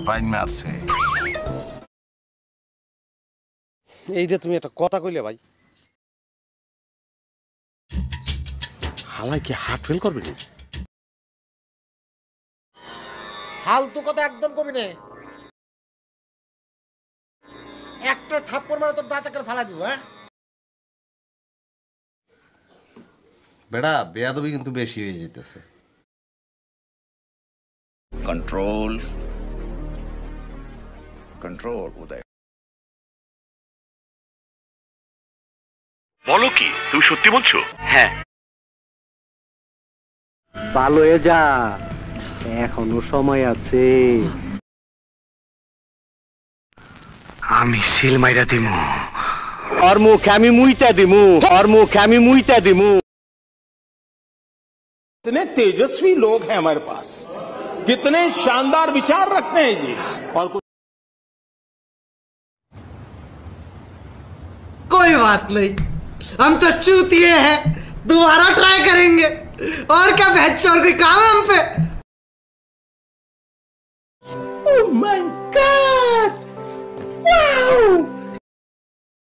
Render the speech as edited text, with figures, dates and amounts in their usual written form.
বাইন মারছে। এইটা তুমি একটা কথা কইলে ভাই, হালাই কি হার্ট ফেল করবে না? ফালতু কথা একদম কবি নে, একটা থাপ্পড় মারে তোর দাঁত করে ফালা দিব। হ্যাঁ বেড়া বেয়াদবি কিন্তু বেশি হয়ে যেতেছে। कंट्रोल कंट्रोल उदय। বলো কি, তুমি সত্যি বলছো? হ্যাঁ। ভালো হয়ে যা, এখনো সময় আছে। আমি সিল মাইরা দিমু। ওর মুখে আমি মুইতা দিমু, ওর মুখে আমি মুইতা দিমু। कितने तेजस्वी लोग हैं हमारे पास, कितने शानदार विचार रखते हैं जी। और कुछ कोई बात नहीं, हम तो चूतिए हैं, दोबारा ट्राई करेंगे। और क्या बहचोर कोई काम है हम पे? Oh my God, wow.